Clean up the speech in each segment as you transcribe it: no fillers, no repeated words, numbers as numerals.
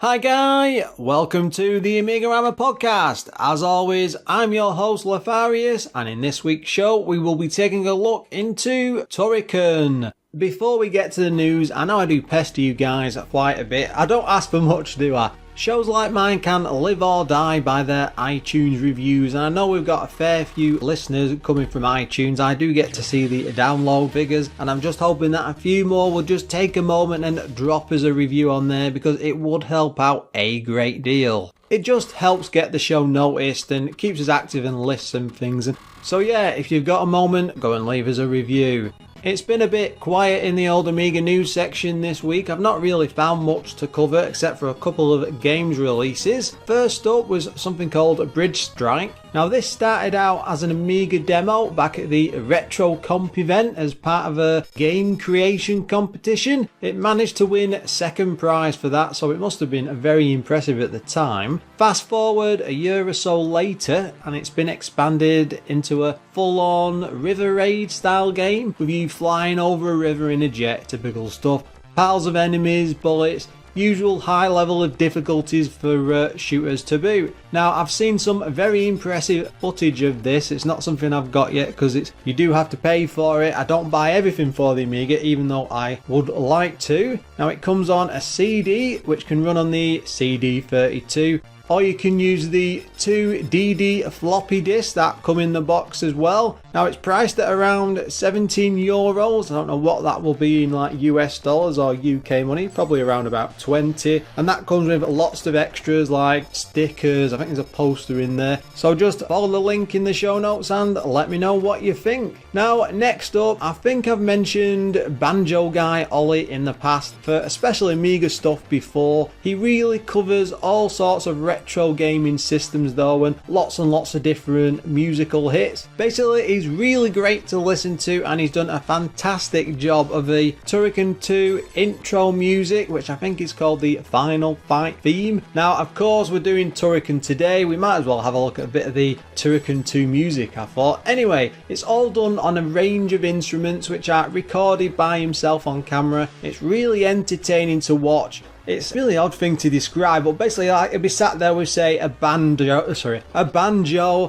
Hi Guy, welcome to the AMIGArama podcast. As always, I'm your host Lorfarius, and in this week's show we will be taking a look into Turrican. Before we get to the news, I know I do pester you guys quite a bit. I don't ask for much, do I? Shows like mine can live or die by their iTunes reviews, and I know we've got a fair few listeners coming from iTunes. I do get to see the download figures, and I'm just hoping that a few more will just take a moment and drop us a review on there, because it would help out a great deal. It just helps get the show noticed and keeps us active and lists and things. And so yeah, if you've got a moment, go and leave us a review. It's been a bit quiet in the old Amiga news section this week. I've not really found much to cover except for a couple of games releases. First up was something called Bridge Strike. Now this started out as an Amiga demo back at the Retro Comp event as part of a game creation competition. It managed to win second prize for that, so it must have been very impressive at the time. Fast forward a year or so later and it's been expanded into a full-on river raid style game with you flying over a river in a jet, typical stuff. Piles of enemies, bullets, usual high level of difficulties for shooters to boot. Now I've seen some very impressive footage of this. It's not something I've got yet because you do have to pay for it. I don't buy everything for the Amiga, even though I would like to. Now it comes on a CD which can run on the CD32, or you can use the 2 DD floppy disks that come in the box as well. Now it's priced at around €17. I don't know what that will be in like US dollars or UK money, probably around about 20. And that comes with lots of extras like stickers. I think there's a poster in there. So just follow the link in the show notes and let me know what you think. Now next up, I think I've mentioned Banjo Guy Ollie in the past for especially Amiga stuff before. He really covers all sorts of retro gaming systems though, and lots of different musical hits. Basically he's really great to listen to, and he's done a fantastic job of the Turrican 2 intro music, which I think is called the Final Fight theme. Now of course we're doing Turrican today, we might as well have a look at a bit of the Turrican 2 music, I thought. Anyway, it's all done on a range of instruments which are recorded by himself on camera. It's really entertaining to watch. It's a really odd thing to describe, but basically like it'd be sat there with say a banjo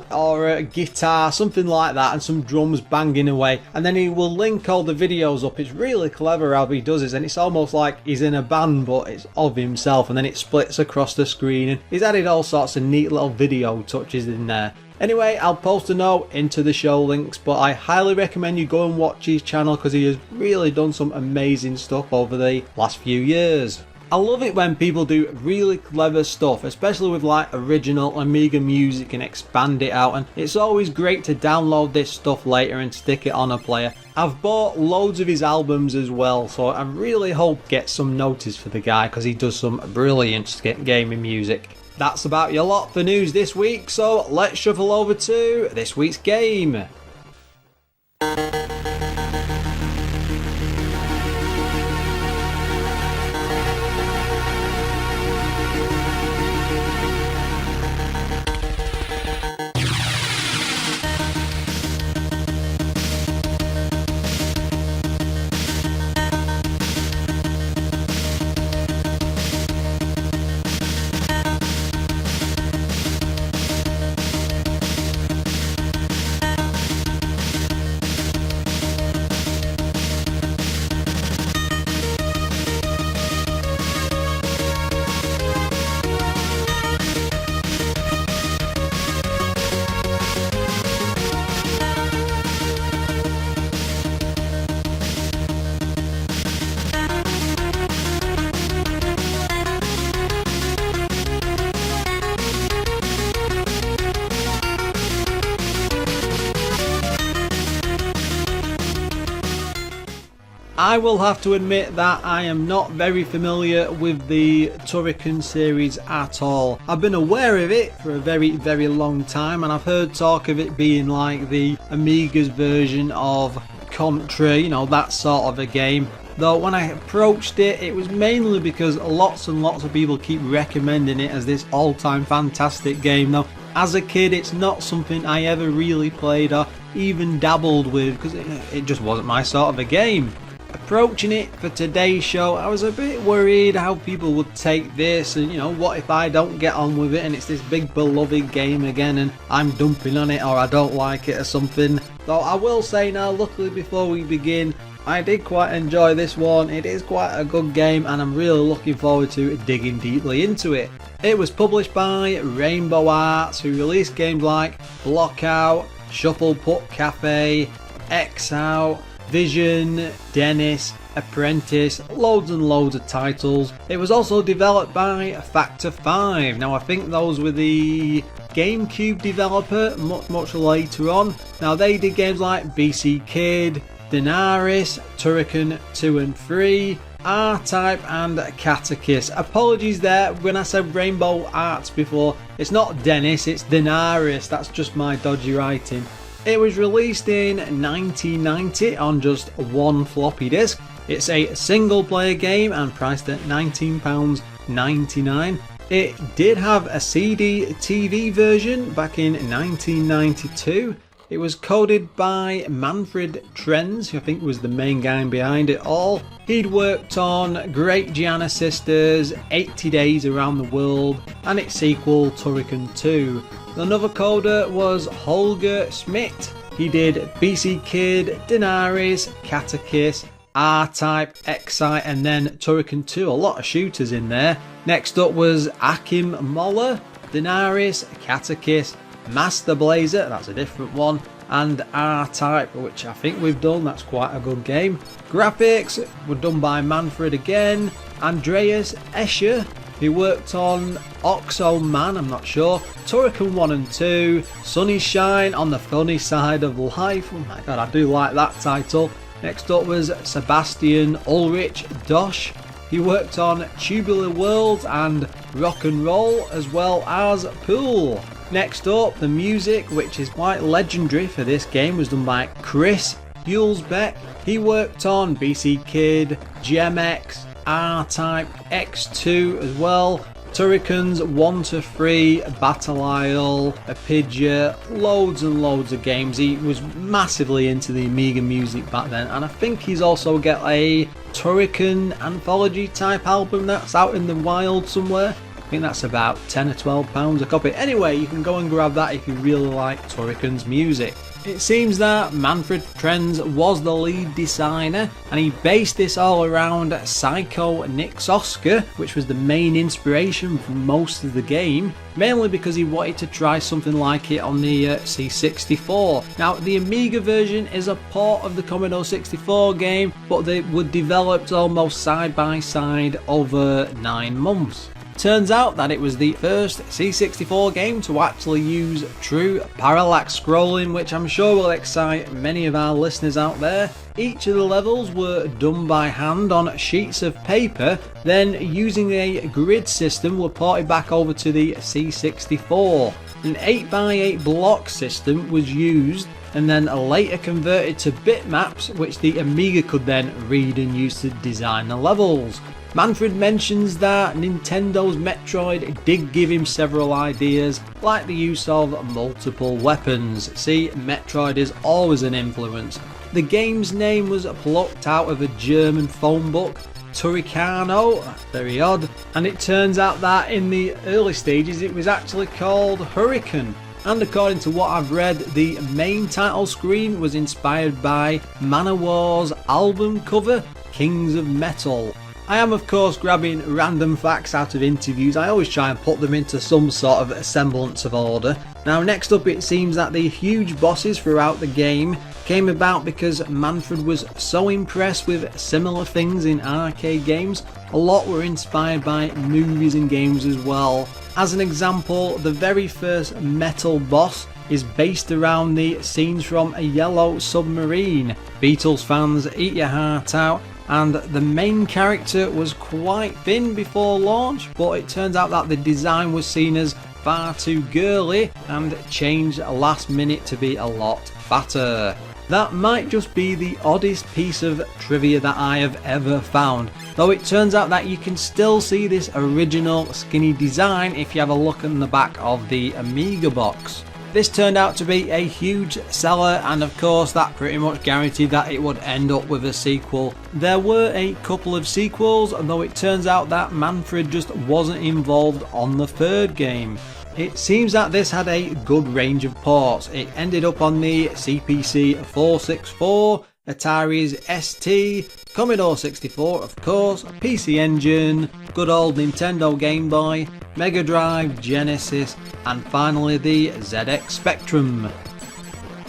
or a guitar, something like that, and some drums banging away, and then he will link all the videos up. It's really clever how he does this, and it's almost like he's in a band but it's of himself, and then it splits across the screen, and he's added all sorts of neat little video touches in there. Anyway, I'll post a note into the show links, but I highly recommend you go and watch his channel because he has really done some amazing stuff over the last few years. I love it when people do really clever stuff, especially with like original Amiga music, and expand it out, and it's always great to download this stuff later and stick it on a player. I've bought loads of his albums as well, so I really hope get some notice for the guy because he does some brilliant gaming music. That's about your lot for news this week, so let's shuffle over to this week's game. I will have to admit that I am not very familiar with the Turrican series at all. I've been aware of it for a very long time, and I've heard talk of it being like the Amiga's version of Contra, you know, that sort of a game. Though when I approached it, it was mainly because lots of people keep recommending it as this all-time fantastic game. Now, as a kid, it's not something I ever really played or even dabbled with because it just wasn't my sort of a game. approaching it for today's show, I was a bit worried how people would take this, and what if I don't get on with it and it's this big beloved game again and I'm dumping on it, or I don't like it or something. Though I will say now, luckily before we begin, I did quite enjoy this one. It is quite a good game and I'm really looking forward to digging deeply into it. It was published by Rainbow Arts, who released games like Blockout, Shuffle Putt Cafe, X Out, Vision, Dennis, Apprentice, loads and loads of titles. It was also developed by Factor 5. Now I think those were the GameCube developer much later on. Now they did games like BC Kid, Denaris, Turrican 2 and 3, R-Type and Catechist. Apologies there when I said Rainbow Arts before. It's not Dennis, it's Denaris. That's just my dodgy writing. It was released in 1990 on just one floppy disk. It's a single player game and priced at £19.99. It did have a CD TV version back in 1992. It was coded by Manfred Trenz, who I think was the main guy behind it all. He'd worked on Great Gianna Sisters, 80 Days Around the World, and its sequel Turrican 2. Another coder was Holger Schmidt. He did BC Kid, Denaris, Catechist, R-Type, Excite, and then Turrican 2. A lot of shooters in there. Next up was Achim Moller, Denaris, Catechist, Master Blazer, that's a different one, and R-Type, which I think we've done. That's quite a good game. Graphics were done by Manfred again. Andreas Escher, he worked on Oxo Man, I'm not sure, Turrican 1 and 2, Sunny Shine on the Funny Side of Life. Oh my god, I do like that title. Next up was Sebastian Ulrich Dosch. He worked on Tubular Worlds and Rock and Roll, as well as Pool. Next up, the music, which is quite legendary for this game, was done by Chris Hulsbeck. He worked on BC Kid, GMX, R-Type, X2 as well, Turricans 1 to 3, Battle Isle, Apidia, loads and loads of games. He was massively into the Amiga music back then, and I think he's also got a Turrican anthology type album that's out in the wild somewhere. I think that's about £10 or £12 a copy. Anyway, you can go and grab that if you really like Turrican's music. It seems that Manfred Trenz was the lead designer, and he based this all around Psycho Nick's Oscar, which was the main inspiration for most of the game, mainly because he wanted to try something like it on the C64. Now, the Amiga version is a port of the Commodore 64 game, but they were developed almost side by side over 9 months. Turns out that it was the first C64 game to actually use true parallax scrolling, which I'm sure will excite many of our listeners out there. Each of the levels were done by hand on sheets of paper, then using a grid system were ported back over to the C64. An 8x8 block system was used and then later converted to bitmaps, which the Amiga could then read and use to design the levels. Manfred mentions that Nintendo's Metroid did give him several ideas, like the use of multiple weapons. See, Metroid is always an influence. The game's name was plucked out of a German phone book, Turricano, very odd, and it turns out that in the early stages it was actually called Hurricane. And according to what I've read, the main title screen was inspired by Manowar's album cover, Kings of Metal. I am of course grabbing random facts out of interviews. I always try and put them into some sort of semblance of order. Now next up, it seems that the huge bosses throughout the game came about because Manfred was so impressed with similar things in arcade games. A lot were inspired by movies and games as well. As an example, the very first metal boss is based around the scenes from A Yellow Submarine. Beatles fans, eat your heart out. And the main character was quite thin before launch, but it turns out that the design was seen as far too girly and changed last minute to be a lot fatter. That might just be the oddest piece of trivia that I have ever found, though it turns out that you can still see this original skinny design if you have a look in the back of the Amiga box. This turned out to be a huge seller, and of course that pretty much guaranteed that it would end up with a sequel. There were a couple of sequels, though it turns out that Manfred just wasn't involved on the third game. It seems that this had a good range of ports. It ended up on the CPC 464, Atari's ST, Commodore 64 of course, PC Engine, good old Nintendo Game Boy, Mega Drive, Genesis, and finally the ZX Spectrum.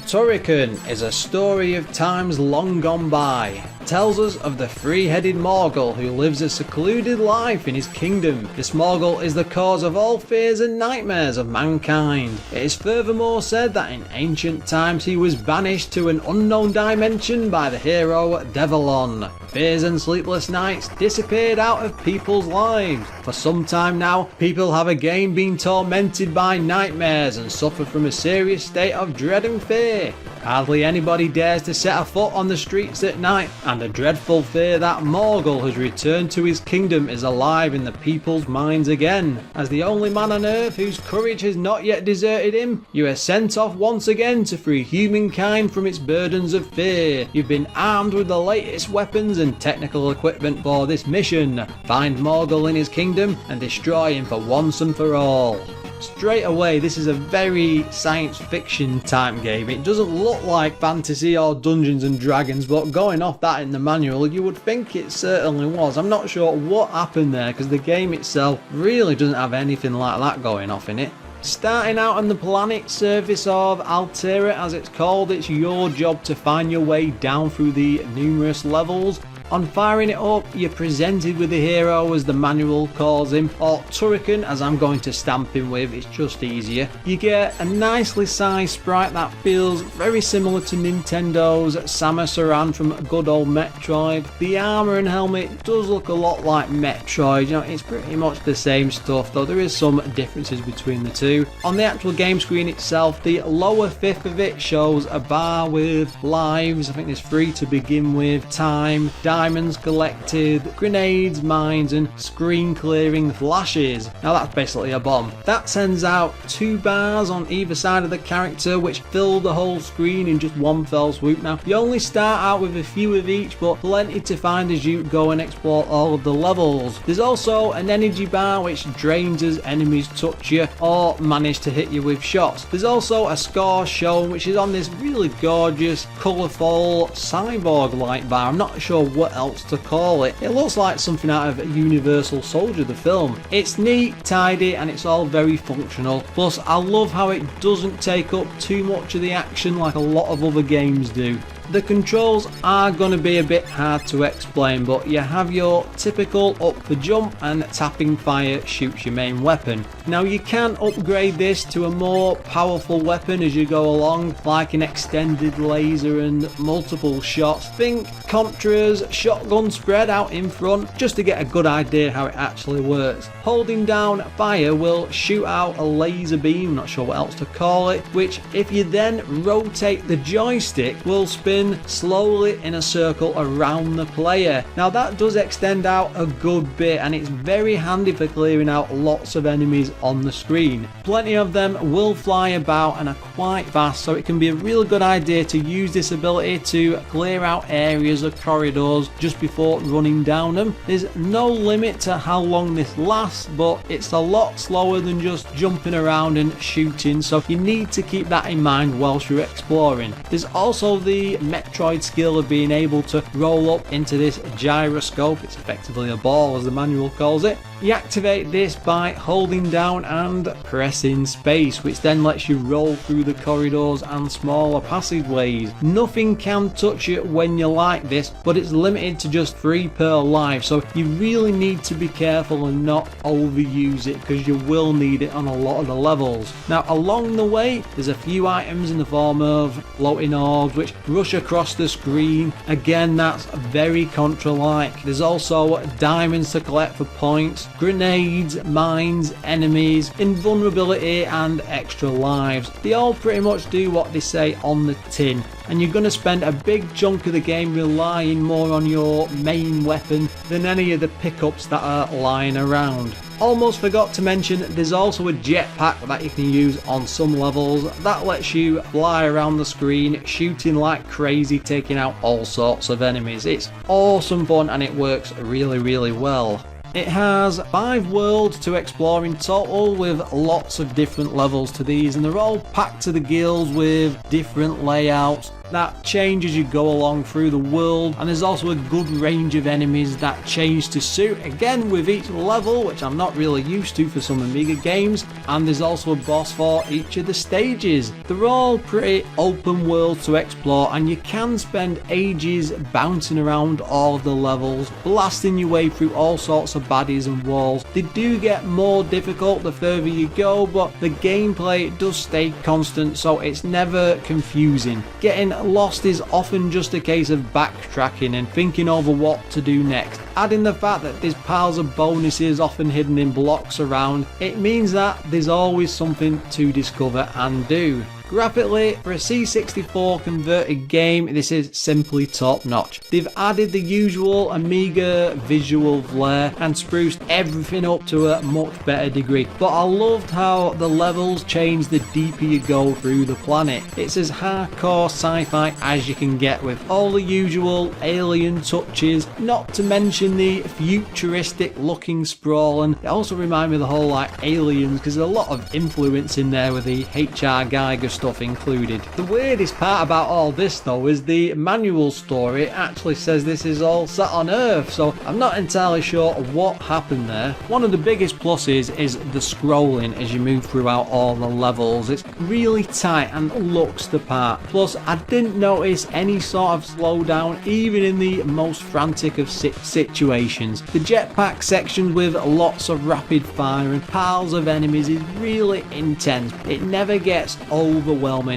Turrican is a story of times long gone by. It tells us of the three-headed Morgul who lives a secluded life in his kingdom. This Morgul is the cause of all fears and nightmares of mankind. It is furthermore said that in ancient times he was banished to an unknown dimension by the hero Devilon. Fears and sleepless nights disappeared out of people's lives. For some time now, people have again been tormented by nightmares and suffer from a serious state of dread and fear. Hardly anybody dares to set a foot on the streets at night, and the dreadful fear that Morgul has returned to his kingdom is alive in the people's minds again. As the only man on earth whose courage has not yet deserted him, you are sent off once again to free humankind from its burdens of fear. You've been armed with the latest weapons and technical equipment for this mission. Find Morgul in his kingdom and destroy him for once and for all. Straight away, this is a very science fiction type game. It doesn't look like fantasy or Dungeons and Dragons, but going off that in the manual, you would think it certainly was. I'm not sure what happened there, because the game itself really doesn't have anything like that going off in it. Starting out on the planet surface of Alterra, as it's called, it's your job to find your way down through the numerous levels. On firing it up, you're presented with the hero, as the manual calls him, or Turrican, as I'm going to stamp him with, it's just easier. You get a nicely sized sprite that feels very similar to Nintendo's Samus Aran from good old Metroid. The armour and helmet does look a lot like Metroid, you know, it's pretty much the same stuff, though there is some differences between the two. On the actual game screen itself, the lower fifth of it shows a bar with lives. I think there's 3 to begin with, time, diamonds collected, grenades, mines, and screen clearing flashes. Now that's basically a bomb. That sends out 2 bars on either side of the character, which fill the whole screen in just one fell swoop. Now you only start out with a few of each, but plenty to find as you go and explore all of the levels. There's also an energy bar which drains as enemies touch you or manage to hit you with shots. There's also a score shown, which is on this really gorgeous, colourful cyborg-like bar. I'm not sure what else to call it. It looks like something out of Universal Soldier, the film. It's neat, tidy, and it's all very functional. Plus, I love how it doesn't take up too much of the action like a lot of other games do. The controls are going to be a bit hard to explain, but you have your typical up the jump and tapping fire shoots your main weapon. Now you can upgrade this to a more powerful weapon as you go along, like an extended laser and multiple shots. Think Contra's shotgun spread out in front, just to get a good idea how it actually works. Holding down fire will shoot out a laser beam, not sure what else to call it, which if you then rotate the joystick will spin slowly in a circle around the player. Now that does extend out a good bit, and it's very handy for clearing out lots of enemies on the screen. Plenty of them will fly about and are quite fast, so it can be a real good idea to use this ability to clear out areas of corridors just before running down them. There's no limit to how long this lasts, but it's a lot slower than just jumping around and shooting, so you need to keep that in mind whilst you're exploring. There's also the Metroid skill of being able to roll up into this gyroscope. It's effectively a ball, as the manual calls it. You activate this by holding down and pressing space, which then lets you roll through the corridors and smaller passageways. Nothing can touch it when you like this, but it's limited to just 3 per life, so you really need to be careful and not overuse it, because you will need it on a lot of the levels. Now along the way, there's a few items in the form of floating orbs which rush across the screen. Again, that's very Contra-like. There's also diamonds to collect for points, grenades, mines, enemies, invulnerability, and extra lives. They all pretty much do what they say on the tin, and you're going to spend a big chunk of the game relying more on your main weapon than any of the pickups that are lying around. Almost forgot to mention there's also a jetpack that you can use on some levels that lets you fly around the screen, shooting like crazy, taking out all sorts of enemies. It's awesome fun and it works really well. It has 5 worlds to explore in total, with lots of different levels to these, and they're all packed to the gills with different layouts that change as you go along through the world, and there's also a good range of enemies that change to suit, again with each level, which I'm not really used to for some Amiga games, and there's also a boss for each of the stages. They're all pretty open world to explore, and you can spend ages bouncing around all of the levels, blasting your way through all sorts of baddies and walls. They do get more difficult the further you go, but the gameplay does stay constant, so it's never confusing. Getting lost is often just a case of backtracking and thinking over what to do next. Adding the fact that there's piles of bonuses often hidden in blocks around, it means that there's always something to discover and do. Graphically, for a C64 converted game, this is simply top notch. They've added the usual Amiga visual flair and spruced everything up to a much better degree, but I loved how the levels change the deeper you go through the planet. It's as hardcore sci-fi as you can get, with all the usual alien touches, not to mention the futuristic looking sprawl, and it also reminds me of the whole like Aliens, because there's a lot of influence in there with the H.R. Geiger stuff included. The weirdest part about all this though is the manual story actually says this is all set on Earth, so I'm not entirely sure what happened there. One of the biggest pluses is the scrolling as you move throughout all the levels. It's really tight and looks the part. Plus, I didn't notice any sort of slowdown even in the most frantic of situations. The jetpack sections with lots of rapid fire and piles of enemies is really intense. It never gets overwhelming,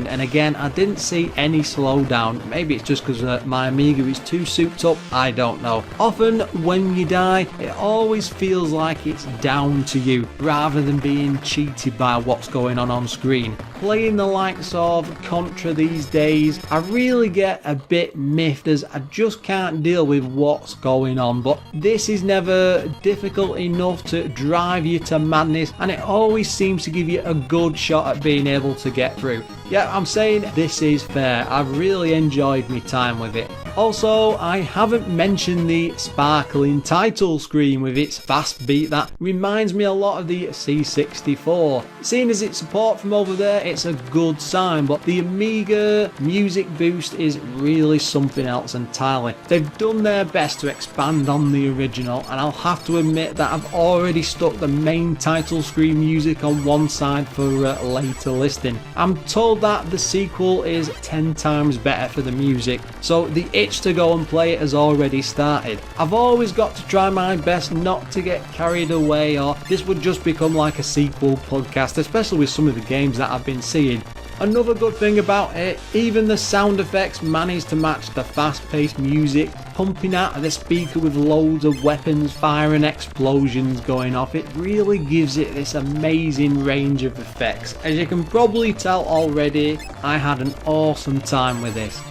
and again I didn't see any slowdown. Maybe it's just because my Amiga is too souped up, I don't know. Often when you die it always feels like it's down to you rather than being cheated by what's going on screen. Playing the likes of Contra these days, I really get a bit miffed as I just can't deal with what's going on, but this is never difficult enough to drive you to madness, and it always seems to give you a good shot at being able to get through. Yeah, I'm saying this is fair. I've really enjoyed my time with it. Also, I haven't mentioned the sparkling title screen with its fast beat that reminds me a lot of the C64. Seeing as it's support from over there, it's a good sign, but the Amiga music boost is really something else entirely. They've done their best to expand on the original, and I'll have to admit that I've already stuck the main title screen music on one side for later listening. I'm told that the sequel is 10 times better for the music, so the itch to go and play it has already started. I've always got to try my best not to get carried away, or this would just become like a sequel podcast, especially with some of the games that I've been seeing. Another good thing about it, even the sound effects manage to match the fast-paced music pumping out of the speaker with loads of weapons, fire and explosions going off. It really gives it this amazing range of effects. As you can probably tell already, I had an awesome time with this.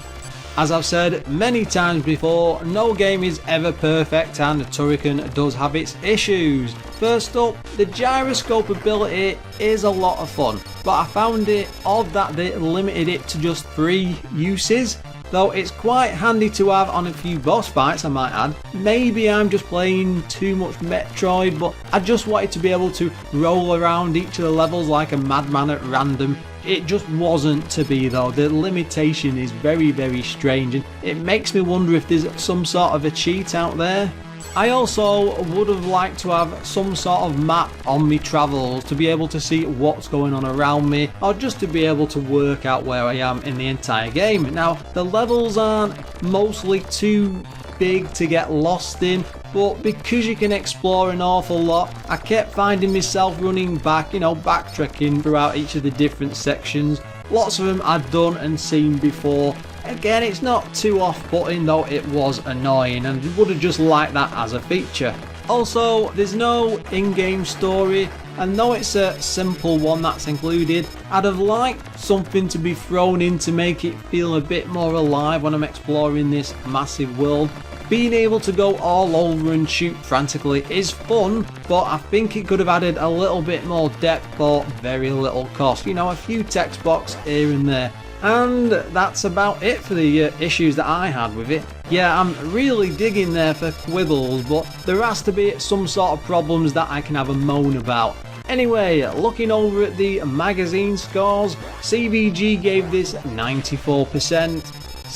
As I've said many times before, no game is ever perfect and Turrican does have its issues. First up, the gyroscope ability is a lot of fun, but I found it odd that they limited it to just 3 uses. Though it's quite handy to have on a few boss fights, I might add. Maybe I'm just playing too much Metroid, but I just wanted to be able to roll around each of the levels like a madman at random. It just wasn't to be though. The limitation is very strange, and it makes me wonder if there's some sort of a cheat out there. I also would have liked to have some sort of map on my travels to be able to see what's going on around me, or just to be able to work out where I am in the entire game. Now, the levels aren't mostly too big to get lost in, but because you can explore an awful lot, I kept finding myself running back, backtracking throughout each of the different sections. Lots of them I'd done and seen before. Again, it's not too off-putting, though it was annoying, and would have just liked that as a feature. Also, there's no in-game story, and though it's a simple one that's included, I'd have liked something to be thrown in to make it feel a bit more alive when I'm exploring this massive world. Being able to go all over and shoot frantically is fun, but I think it could have added a little bit more depth for very little cost. You know, a few text box here and there. And that's about it for the issues that I had with it. Yeah, I'm really digging there for quibbles, but there has to be some sort of problems that I can have a moan about. Anyway, looking over at the magazine scores, CVG gave this 94%,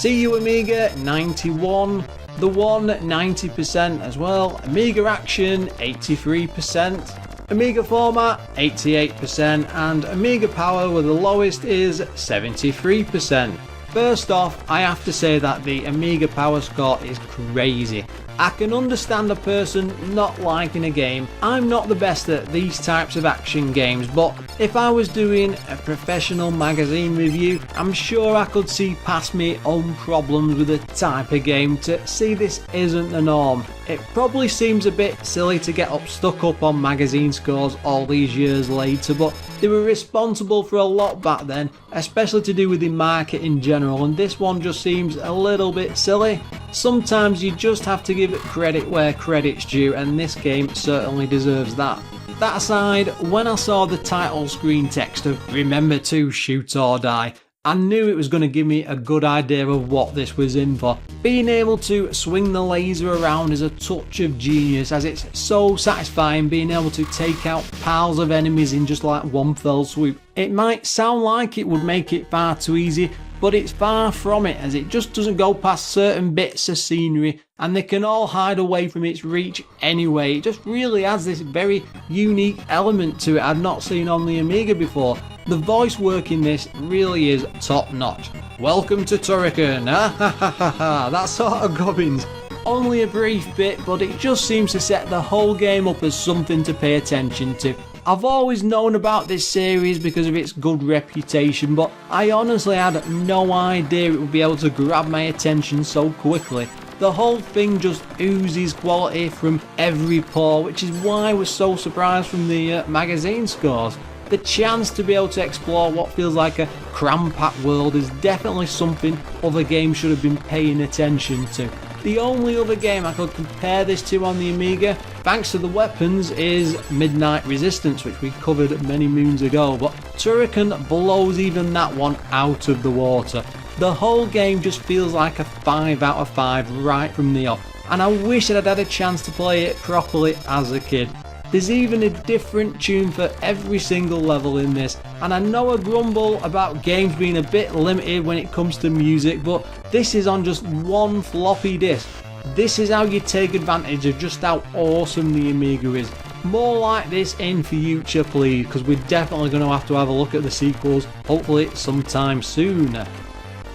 CU Amiga 91%, The One 90% as well, Amiga Action 83%, Amiga Format 88%, and Amiga Power with the lowest is 73%. First off, I have to say that the Amiga Power score is crazy. I can understand a person not liking a game. I'm not the best at these types of action games, but if I was doing a professional magazine review, I'm sure I could see past my own problems with the type of game to see this isn't the norm. It probably seems a bit silly to get stuck up on magazine scores all these years later, but they were responsible for a lot back then, especially to do with the market in general, and this one just seems a little bit silly. Sometimes you just have to give credit where credit's due, and this game certainly deserves that. That aside, when I saw the title screen text of "Remember to shoot or die," I knew it was going to give me a good idea of what this was in for. Being able to swing the laser around is a touch of genius, as it's so satisfying being able to take out piles of enemies in just like one fell swoop. It might sound like it would make it far too easy, but it's far from it, as it just doesn't go past certain bits of scenery and they can all hide away from its reach anyway. It just really adds this very unique element to it I'd not seen on the Amiga before. The voice work in this really is top notch. Welcome to Turrican, that sort of gubbins. Only a brief bit, but it just seems to set the whole game up as something to pay attention to. I've always known about this series because of its good reputation, but I honestly had no idea it would be able to grab my attention so quickly. The whole thing just oozes quality from every pore, which is why I was so surprised from the magazine scores. The chance to be able to explore what feels like a cram-packed world is definitely something other games should have been paying attention to. The only other game I could compare this to on the Amiga, thanks to the weapons, is Midnight Resistance, which we covered many moons ago, but Turrican blows even that one out of the water. The whole game just feels like a 5 out of 5 right from the off, and I wish I'd had a chance to play it properly as a kid. There's even a different tune for every single level in this, and I know I grumble about games being a bit limited when it comes to music, but this is on just one floppy disk. This is how you take advantage of just how awesome the Amiga is. More like this in future please, because we're definitely going to have a look at the sequels, hopefully sometime soon.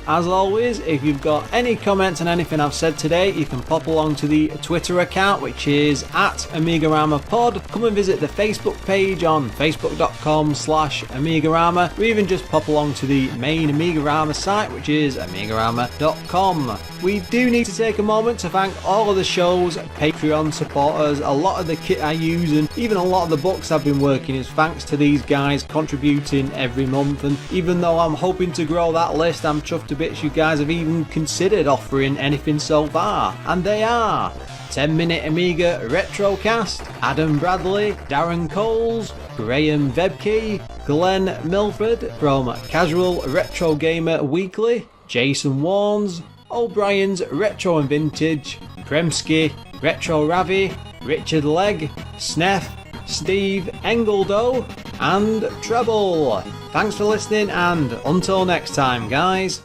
As always, if you've got any comments on anything I've said today, you can pop along to the Twitter account, which is @AmigaRamaPod. Come and visit the Facebook page on facebook.com/AmigaRama, or even just pop along to the main AmigaRama site, which is AmigaRama.com. We do need to take a moment to thank all of the show's Patreon supporters. A lot of the kit I use and even a lot of the books I've been working is thanks to these guys contributing every month, and even though I'm hoping to grow that list, I'm chuffed to bits you guys have even considered offering anything so far. And they are 10 Minute Amiga Retrocast, Adam Bradley, Darren Coles, Graham Vebke, Glenn Milford from Casual Retro Gamer Weekly, Jason Warnes, O'Brien's Retro and Vintage, Kremsky, Retro Ravi, Richard Legg, Sneff, Steve Engeldo, and Treble. Thanks for listening, and until next time, guys.